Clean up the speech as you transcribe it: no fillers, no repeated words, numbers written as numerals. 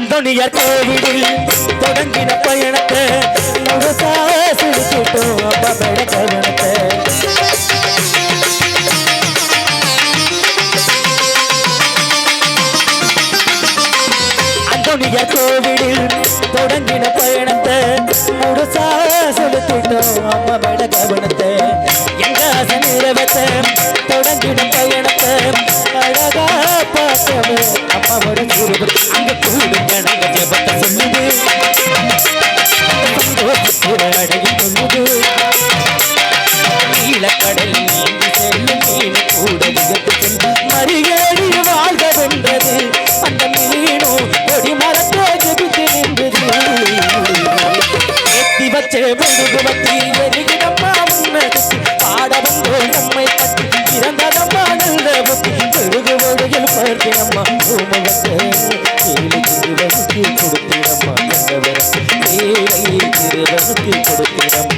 அந்தோனியார் கோவிலில் தொடங்கின பயணத்தை முழுசா சுடுக்கிட்டோம் அப்பா மேட கவனத்தை. அந்தோனியார் கோவிலில் தொடங்கின பயணத்தை முழுசா செலுத்திட்டோம் அம்மா மேட கவனத்தை. எங்க ஆசை நிறைவேற்ற தொடங்கின பயணத்தை அழகா பார்த்தவ அம்மாவோட குருபடி. அங்க கூடுங்க நாங்க ஜெபத்தை சொல்லுது சந்தோஷத்தோட அடையும் சொல்லுது. நீலக்கடல் நீந்தி செல்லும் மீன் கூட விகத்து செல்லும் மறியேறி வாழ்க வென்றது அந்த மீனும் கொடி மரத்தோ ஜெபித்து நின்றது. ஏத்தி வச்ச மெழுகு வத்தி எரிகிடம்மா முன்னெடுத்து பாட வந்தோ நம்மை பற்றி இறந்ததம்மா நல்ல புத்தி. மெழுகு ஒழுகில் பார்த்திடம்மா பூமுகத்தை கேலி திருவனுக்கு கொடுத்திடம்மா நல்லவருக்கு கேலை திருவனுக்கு கொடுத்திடம்.